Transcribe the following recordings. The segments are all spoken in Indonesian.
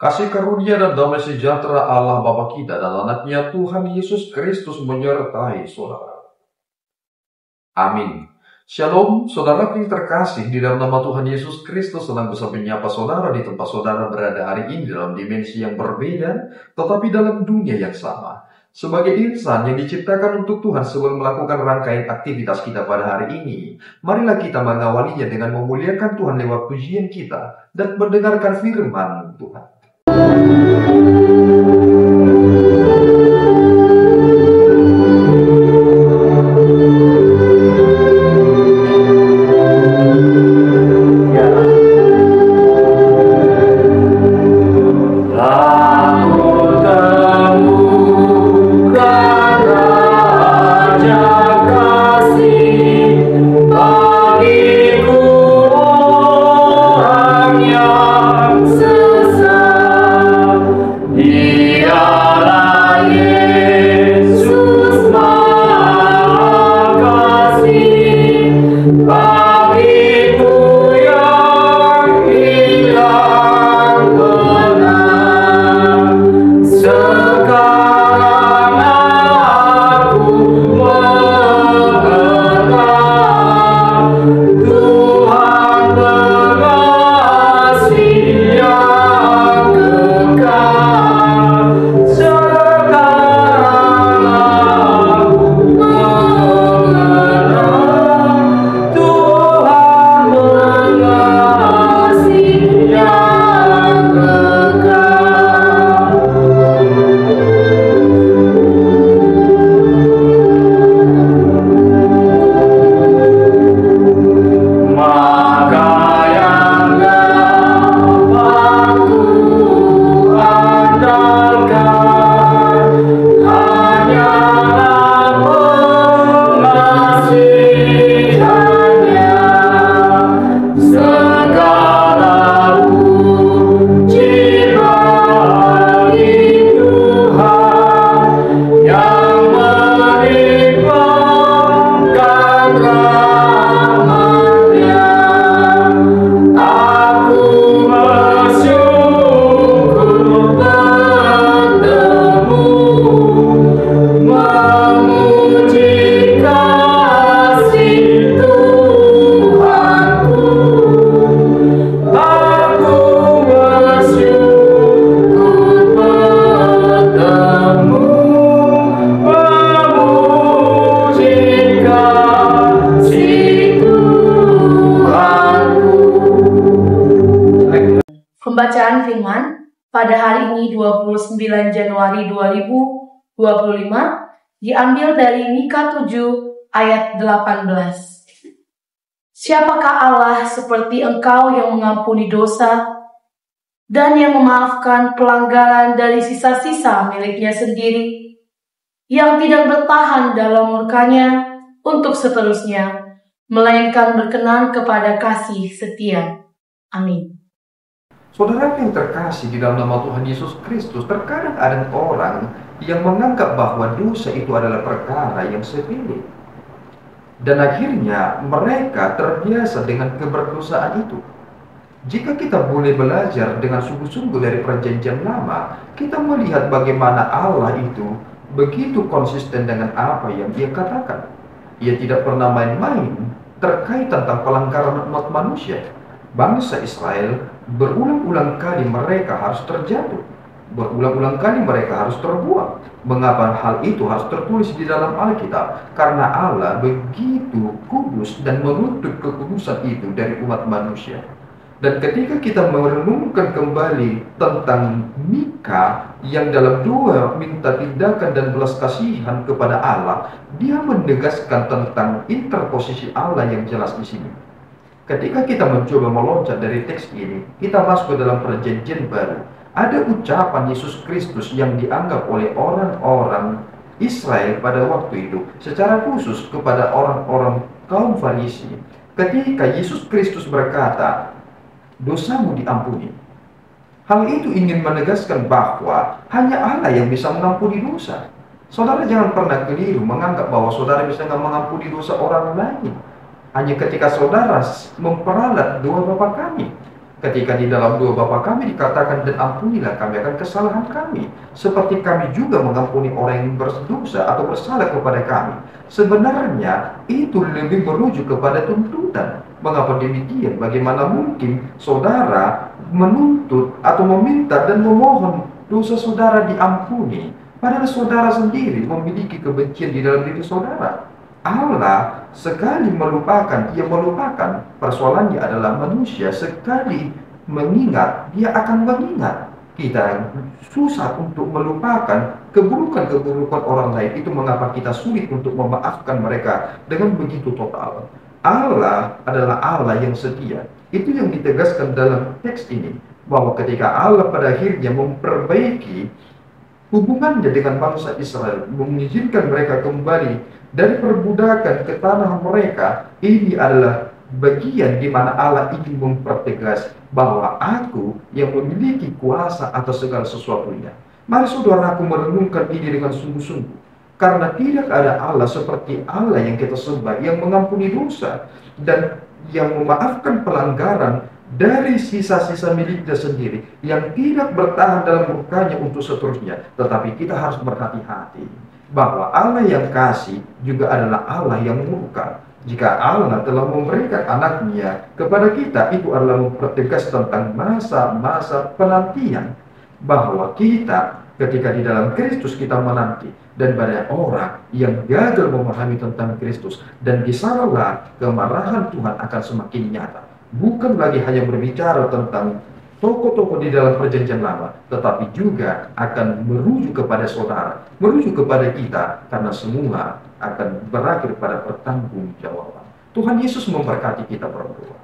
Kasih karunia dan damai sejahtera Allah Bapa kita dan anaknya Tuhan Yesus Kristus menyertai saudara. Amin. Shalom, saudara yang terkasih, di dalam nama Tuhan Yesus Kristus senang bisa menyapa saudara di tempat saudara berada hari ini dalam dimensi yang berbeda, tetapi dalam dunia yang sama. Sebagai insan yang diciptakan untuk Tuhan sebelum melakukan rangkaian aktivitas kita pada hari ini, marilah kita mengawalinya dengan memuliakan Tuhan lewat pujian kita dan mendengarkan firman Tuhan. Pembacaan firman pada hari ini 29 Januari 2025 diambil dari Mika 7 ayat 18. Siapakah Allah seperti engkau yang mengampuni dosa dan yang memaafkan pelanggaran dari sisa-sisa miliknya sendiri, yang tidak bertahan dalam murkanya untuk seterusnya, melainkan berkenan kepada kasih setia. Amin. Saudara yang terkasih di dalam nama Tuhan Yesus Kristus, terkadang ada orang yang menganggap bahwa dosa itu adalah perkara yang sepele. Dan akhirnya mereka terbiasa dengan keberdosaan itu. Jika kita boleh belajar dengan sungguh-sungguh dari perjanjian lama, kita melihat bagaimana Allah itu begitu konsisten dengan apa yang Dia katakan. Ia tidak pernah main-main terkait tentang pelanggaran umat manusia. Bangsa Israel berulang-ulang kali mereka harus terjatuh, berulang-ulang kali mereka harus terbuang. Mengapa hal itu harus tertulis di dalam Alkitab? Karena Allah begitu kudus dan menuntut kekudusan itu dari umat manusia. Dan ketika kita merenungkan kembali tentang Mika yang dalam doa minta tindakan dan belas kasihan kepada Allah, dia menegaskan tentang interposisi Allah yang jelas di sini. Ketika kita mencoba meloncat dari teks ini, kita masuk ke dalam perjanjian baru. Ada ucapan Yesus Kristus yang dianggap oleh orang-orang Israel pada waktu itu, secara khusus kepada orang-orang kaum Farisi. Ketika Yesus Kristus berkata, dosamu diampuni. Hal itu ingin menegaskan bahwa hanya Allah yang bisa mengampuni dosa. Saudara jangan pernah keliru menganggap bahwa saudara bisa mengampuni dosa orang lain hanya ketika saudara memperalat doa Bapa kami. Ketika di dalam dua Bapa kami dikatakan, dan ampunilah kami akan kesalahan kami, seperti kami juga mengampuni orang yang berdosa atau bersalah kepada kami. Sebenarnya itu lebih merujuk kepada tuntutan. Mengapa demikian? Bagaimana mungkin saudara menuntut atau meminta dan memohon dosa saudara diampuni, padahal saudara sendiri memiliki kebencian di dalam diri saudara? Allah sekali melupakan, ia melupakan. Persoalannya adalah manusia sekali mengingat, dia akan mengingat. Kita susah untuk melupakan keburukan-keburukan orang lain. Itu mengapa kita sulit untuk memaafkan mereka dengan begitu total. Allah adalah Allah yang setia. Itu yang ditegaskan dalam teks ini, bahwa ketika Allah pada akhirnya memperbaiki hubungannya dengan bangsa Israel, mengizinkan mereka kembali dari perbudakan ke tanah mereka, ini adalah bagian di mana Allah ingin mempertegas bahwa aku yang memiliki kuasa atas segala sesuatunya. Mari saudaraku merenungkan ini dengan sungguh-sungguh, karena tidak ada Allah seperti Allah yang kita sembah, yang mengampuni dosa dan yang memaafkan pelanggaran dari sisa-sisa miliknya sendiri, yang tidak bertahan dalam murkanya untuk seterusnya. Tetapi kita harus berhati-hati bahwa Allah yang kasih juga adalah Allah yang murka. Jika Allah telah memberikan anaknya kepada kita, itu adalah mempertegas tentang masa-masa penantian, bahwa kita ketika di dalam Kristus kita menanti, dan banyak orang yang gagal memahami tentang Kristus, dan di sanalah kemarahan Tuhan akan semakin nyata. Bukan lagi hanya berbicara tentang tokoh-tokoh di dalam perjanjian lama, tetapi juga akan merujuk kepada saudara, merujuk kepada kita, karena semua akan berakhir pada pertanggungjawaban. Tuhan Yesus memberkati kita berdoa.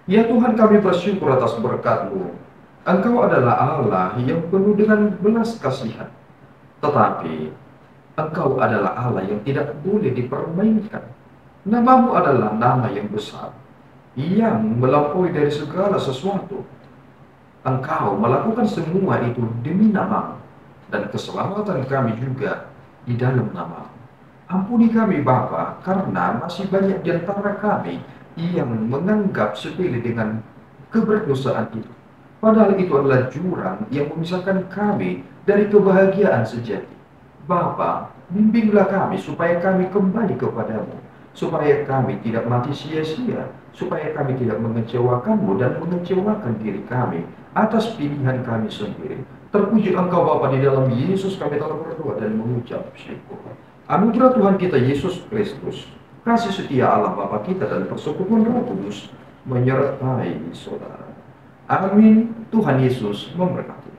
Ya Tuhan, kami bersyukur atas berkat-Mu. Engkau adalah Allah yang penuh dengan belas kasihan, tetapi Engkau adalah Allah yang tidak boleh dipermainkan. Nama-Mu adalah nama yang besar, yang melampaui dari segala sesuatu. Engkau melakukan semua itu demi nama-Mu, dan keselamatan kami juga di dalam nama-Mu. Ampuni kami Bapa, karena masih banyak di antara kami yang menganggap sepele dengan keberdosaan itu. Padahal itu adalah jurang yang memisahkan kami dari kebahagiaan sejati. Bapa, bimbinglah kami supaya kami kembali kepadamu, supaya kami tidak mati sia-sia, supaya kami tidak mengecewakan-Mu dan mengecewakan diri kami atas pilihan kami sendiri. Terpuji Engkau Bapa, di dalam Yesus kami telah berdoa dan mengucap syukur. Anugerah Tuhan kita Yesus Kristus, kasih setia Allah Bapa kita, dan persekutuan Roh Kudus menyertai saudara. Amin. Tuhan Yesus memberkati.